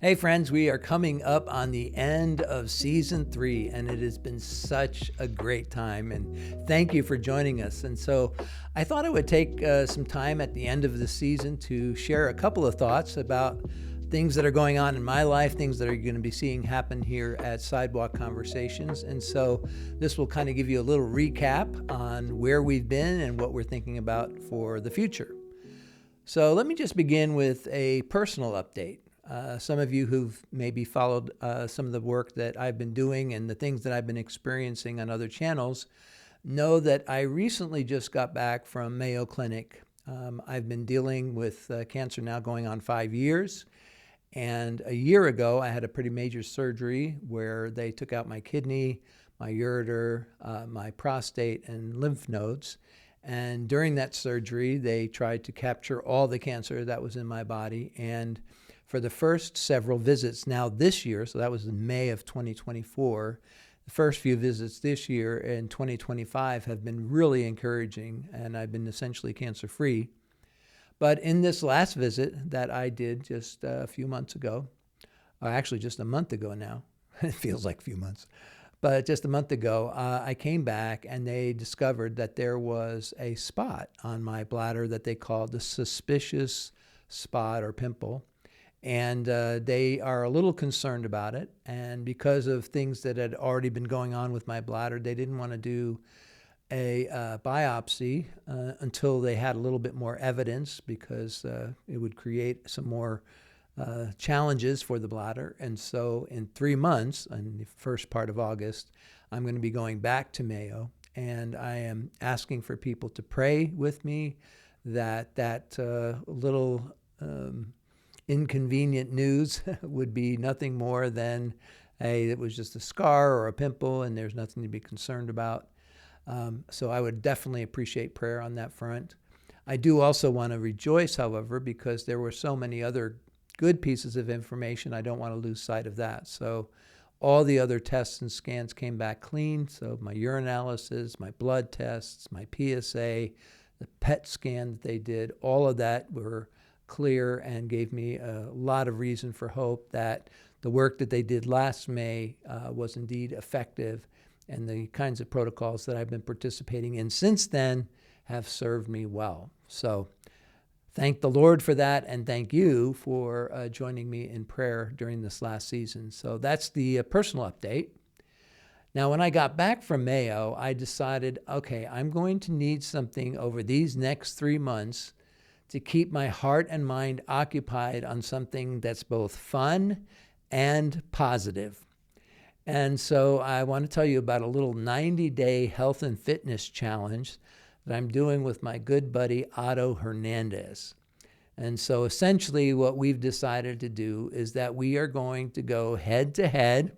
Hey friends, we are coming up on the end of season 3, and it has been such a great time, and thank you for joining us. And so I thought I would take some time at the end of the season to share a couple of thoughts about things that are going on in my life, things that are going to be seeing happen here at Sidewalk Conversations. And so this will kind of give you a little recap on where we've been and what we're thinking about for the future. So let me just begin with a personal update. Some of you who've maybe followed some of the work that I've been doing and the things that I've been experiencing on other channels know that I recently just got back from Mayo Clinic. I've been dealing with cancer now going on 5 years. And a year ago, I had a pretty major surgery where they took out my kidney, my ureter, my prostate, and lymph nodes. And during that surgery, they tried to capture all the cancer that was in my body. And for the first several visits now this year, so that was in May of 2024, the first few visits this year in 2025 have been really encouraging, and I've been essentially cancer-free. But in this last visit that I did just a few months ago, or actually just a month ago now, it feels like a few months, but just a month ago, I came back and they discovered that there was a spot on my bladder that they called the suspicious spot or pimple. And they are a little concerned about it. And because of things that had already been going on with my bladder, they didn't want to do a biopsy until they had a little bit more evidence, because it would create some more challenges for the bladder. And so in 3 months, in the first part of August, I'm going to be going back to Mayo. And I am asking for people to pray with me that little inconvenient news would be nothing more than, hey, it was just a scar or a pimple and there's nothing to be concerned about. So I would definitely appreciate prayer on that front. I do also want to rejoice, however, because there were so many other good pieces of information. I don't want to lose sight of that. So all the other tests and scans came back clean. So my urinalysis, my blood tests, my PSA, the PET scan that they did, all of that were clear and gave me a lot of reason for hope that the work that they did last May was indeed effective, and the kinds of protocols that I've been participating in since then have served me well. So thank the Lord for that, and thank you for joining me in prayer during this last season. So that's the personal update. Now, when I got back from Mayo, I decided, okay, I'm going to need something over these next 3 months to keep my heart and mind occupied on something that's both fun and positive. And so I want to tell you about a little 90-day health and fitness challenge that I'm doing with my good buddy Otto Hernandez. And so essentially what we've decided to do is that we are going to go head-to-head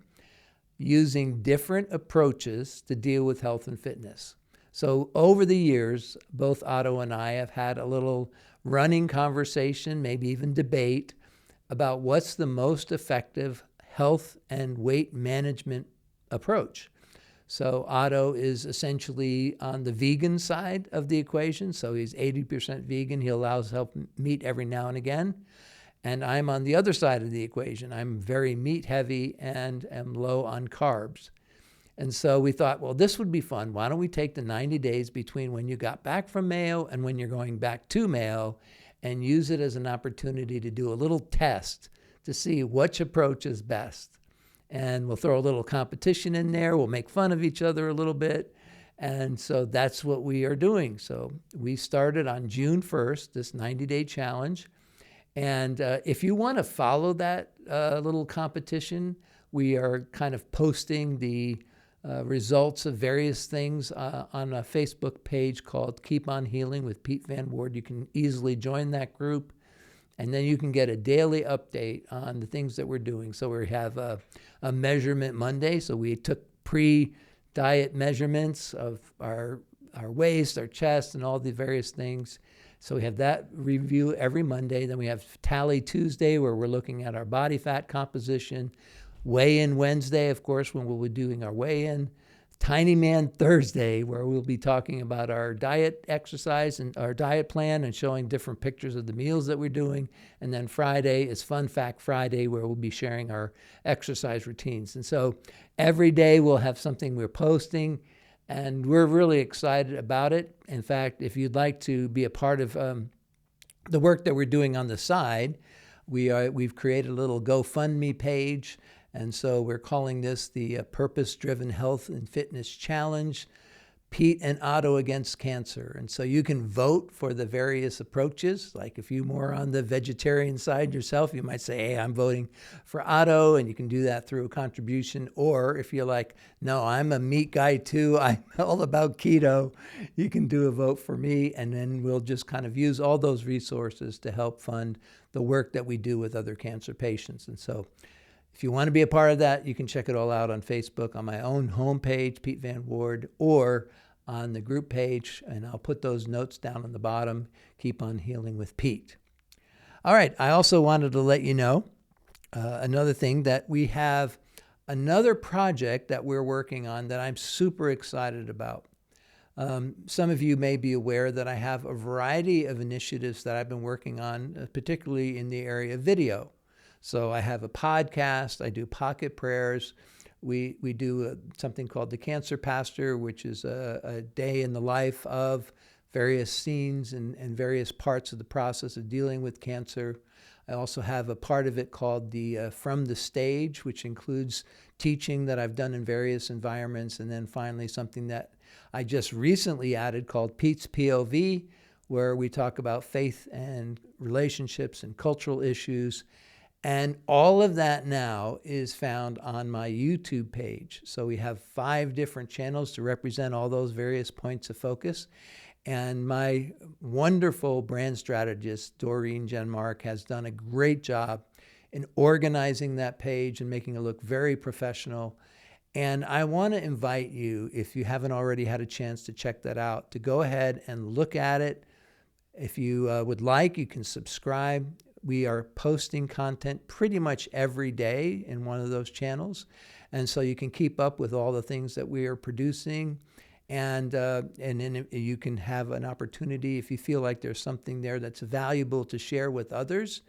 using different approaches to deal with health and fitness. So over the years, both Otto and I have had a little running conversation, maybe even debate, about what's the most effective health and weight management approach. So Otto is essentially on the vegan side of the equation. So he's 80% vegan. He allows help meat every now and again. And I'm on the other side of the equation. I'm very meat heavy and am low on carbs. And so we thought, well, this would be fun. Why don't we take the 90 days between when you got back from Mayo and when you're going back to Mayo and use it as an opportunity to do a little test to see which approach is best. And we'll throw a little competition in there. We'll make fun of each other a little bit. And so that's what we are doing. So we started on June 1st, this 90-day challenge. And if you want to follow that little competition, we are kind of posting the results of various things on a Facebook page called Keep On Healing with Piet Van Ward. You can easily join that group, and then you can get a daily update on the things that we're doing. So we have a measurement Monday. So we took pre-diet measurements of our waist, our chest, and all the various things. So we have that review every Monday. Then we have Tally Tuesday, where we're looking at our body fat composition. Weigh-in Wednesday, of course, when we'll be doing our weigh-in. Tiny Man Thursday, where we'll be talking about our diet exercise and our diet plan and showing different pictures of the meals that we're doing. And then Friday is Fun Fact Friday, where we'll be sharing our exercise routines. And so every day we'll have something we're posting, and we're really excited about it. In fact, if you'd like to be a part of the work that we're doing on the side, we've created a little GoFundMe page. And so we're calling this the Purpose-Driven Health and Fitness Challenge, Piet and Otto Against Cancer. And so you can vote for the various approaches. Like if you're more on the vegetarian side yourself, you might say, hey, I'm voting for Otto, and you can do that through a contribution. Or if you're like, no, I'm a meat guy too, I'm all about keto, you can do a vote for me, and then we'll just kind of use all those resources to help fund the work that we do with other cancer patients. And so if you want to be a part of that, you can check it all out on Facebook, on my own homepage, Piet Van Ward, or on the group page, and I'll put those notes down on the bottom. Keep on healing with Piet. All right, I also wanted to let you know another thing, that we have another project that we're working on that I'm super excited about. Some of you may be aware that I have a variety of initiatives that I've been working on, particularly in the area of video. So I have a podcast, I do pocket prayers, we do something called The Cancer Pastor, which is a day in the life of various scenes and various parts of the process of dealing with cancer. I also have a part of it called the From the Stage, which includes teaching that I've done in various environments, and then finally something that I just recently added called Piet's POV, where we talk about faith and relationships and cultural issues. And all of that now is found on my YouTube page. So we have 5 different channels to represent all those various points of focus. And my wonderful brand strategist, Doreen Genmark, has done a great job in organizing that page and making it look very professional. And I want to invite you, if you haven't already had a chance to check that out, to go ahead and look at it. If you would like, you can subscribe. We are posting content pretty much every day in one of those channels. And so you can keep up with all the things that we are producing. And then you can have an opportunity, if you feel like there's something there that's valuable to share with others,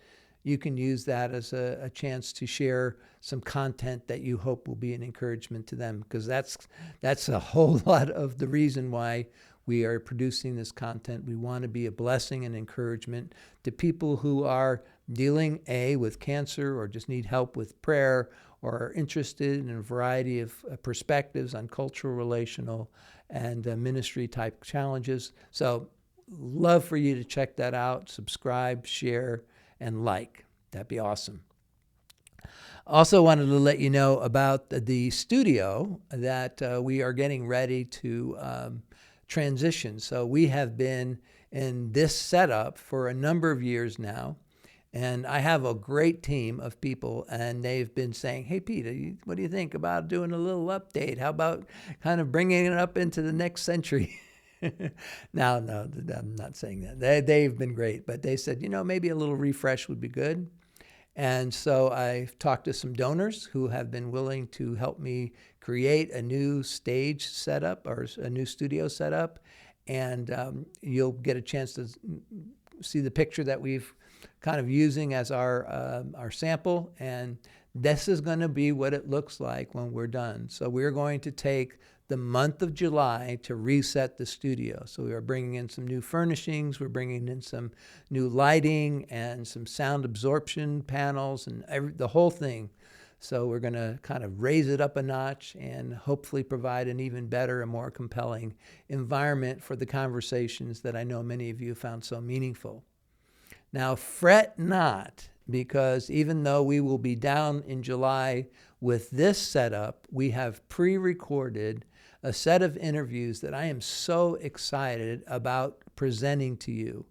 you can use that as a chance to share some content that you hope will be an encouragement to them. Because that's a whole lot of the reason why we are producing this content. We want to be a blessing and encouragement to people who are dealing, with cancer, or just need help with prayer, or are interested in a variety of perspectives on cultural, relational, and ministry type challenges. So love for you to check that out, subscribe, share, and like. That'd be awesome. Also wanted to let you know about the studio that we are getting ready to transition. So we have been in this setup for a number of years now, and I have a great team of people, and they've been saying, hey, Piet, what do you think about doing a little update? How about kind of bringing it up into the next century? No, I'm not saying that. They've been great, but they said, maybe a little refresh would be good. And so I've talked to some donors who have been willing to help me create a new stage setup, or a new studio setup. And you'll get a chance to see the picture that we've kind of using as our sample. And this is going to be what it looks like when we're done. So we're going to take the month of July to reset the studio. So we are bringing in some new furnishings, we're bringing in some new lighting and some sound absorption panels and the whole thing. So we're going to kind of raise it up a notch and hopefully provide an even better and more compelling environment for the conversations that I know many of you found so meaningful. Now, fret not, because even though we will be down in July with this setup, we have pre-recorded a set of interviews that I am so excited about presenting to you.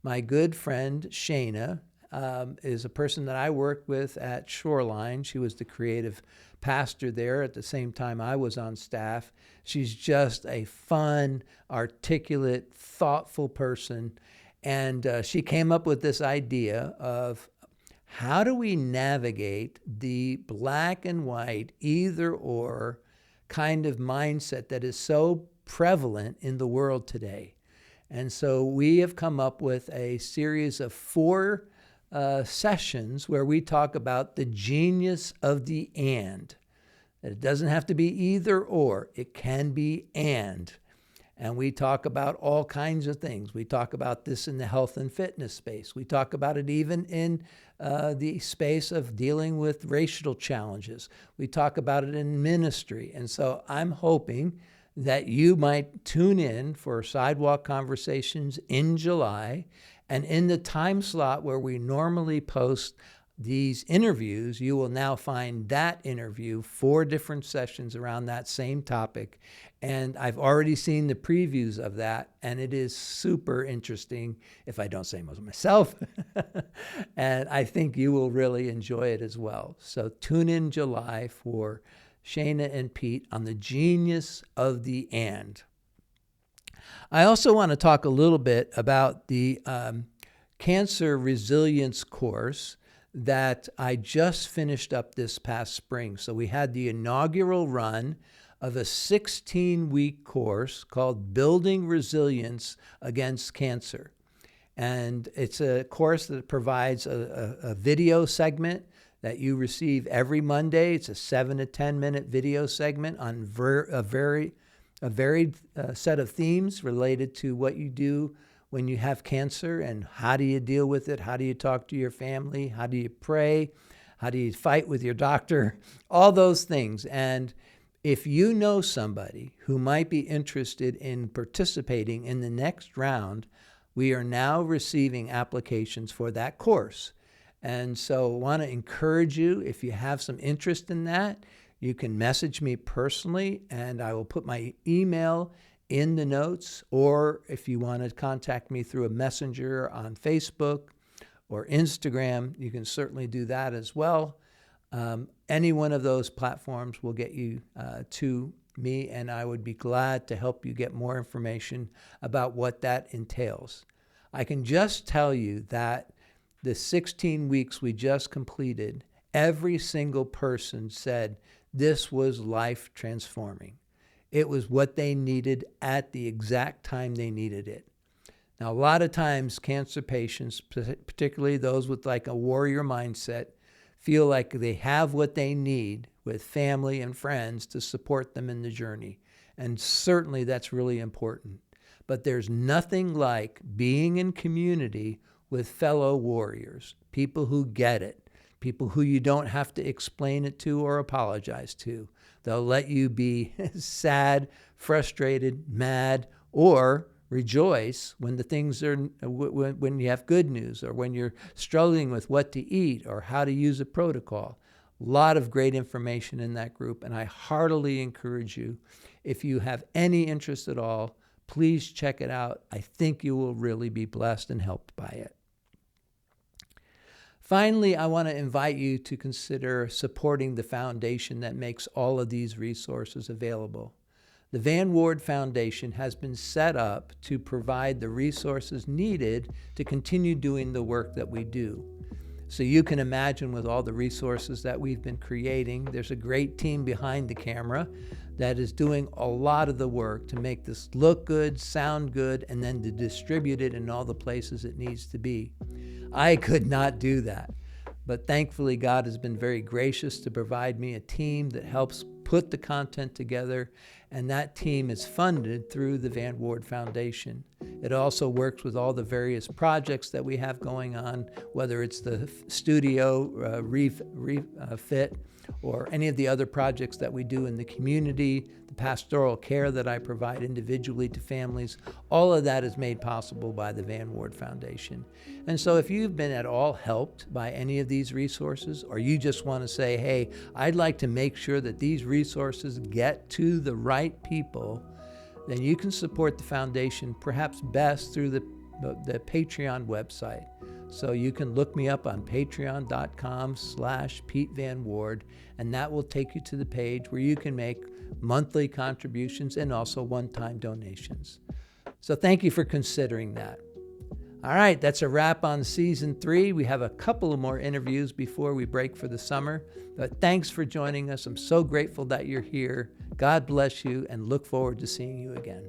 My good friend Shayna is a person that I worked with at Shoreline. She was the creative pastor there at the same time I was on staff. She's just a fun, articulate, thoughtful person. And she came up with this idea of, how do we navigate the black and white, either or kind of mindset that is so prevalent in the world today. And so we have come up with a series of 4 sessions where we talk about the genius of the and. That it doesn't have to be either or, it can be and. And we talk about all kinds of things. We talk about this in the health and fitness space. We talk about it even in the space of dealing with racial challenges. We talk about it in ministry. And so I'm hoping that you might tune in for Sidewalk Conversations in July. And in the time slot where we normally post these interviews, you will now find that interview, 4 different sessions around that same topic. And I've already seen the previews of that, and it is super interesting, if I don't say most of myself. And I think you will really enjoy it as well. So tune in July for Shana and Piet on the genius of the and. I also want to talk a little bit about the cancer resilience course that I just finished up this past spring. So we had the inaugural run of a 16-week course called Building Resilience Against Cancer. And it's a course that provides a video segment that you receive every Monday. It's a 7 to 10 minute video segment on a varied set of themes related to what you do when you have cancer and how do you deal with it, how do you talk to your family, how do you pray, how do you fight with your doctor, all those things. And if you know somebody who might be interested in participating in the next round, we are now receiving applications for that course. And so I want to encourage you, if you have some interest in that, you can message me personally, and I will put my email in the notes, or if you want to contact me through a messenger on Facebook or Instagram, you can certainly do that as well. Any one of those platforms will get you to me, and I would be glad to help you get more information about what that entails. I can just tell you that the 16 weeks we just completed, every single person said this was life transforming. It was what they needed at the exact time they needed it. Now, a lot of times cancer patients, particularly those with like a warrior mindset, feel like they have what they need with family and friends to support them in the journey. And certainly that's really important. But there's nothing like being in community with fellow warriors, people who get it, people who you don't have to explain it to or apologize to. They'll let you be sad, frustrated, mad, or rejoice when the things are, when you have good news, or when you're struggling with what to eat or how to use a protocol. A lot of great information in that group, and I heartily encourage you, if you have any interest at all, please check it out. I think you will really be blessed and helped by it. Finally, I want to invite you to consider supporting the foundation that makes all of these resources available. The Van Ward Foundation has been set up to provide the resources needed to continue doing the work that we do. So you can imagine, with all the resources that we've been creating, there's a great team behind the camera that is doing a lot of the work to make this look good, sound good, and then to distribute it in all the places it needs to be. I could not do that, but thankfully God has been very gracious to provide me a team that helps put the content together, and that team is funded through the Van Ward Foundation. It also works with all the various projects that we have going on, whether it's the studio refit or any of the other projects that we do in the community, the pastoral care that I provide individually to families. All of that is made possible by the Van Ward Foundation. And so if you've been at all helped by any of these resources, or you just want to say, hey, I'd like to make sure that these resources get to the right people, then you can support the foundation perhaps best through the Patreon website. So you can look me up on patreon.com/PeteVanWard, and that will take you to the page where you can make monthly contributions and also one-time donations. So thank you for considering that. All right, that's a wrap on season 3. We have a couple of more interviews before we break for the summer. But thanks for joining us. I'm so grateful that you're here. God bless you, and look forward to seeing you again.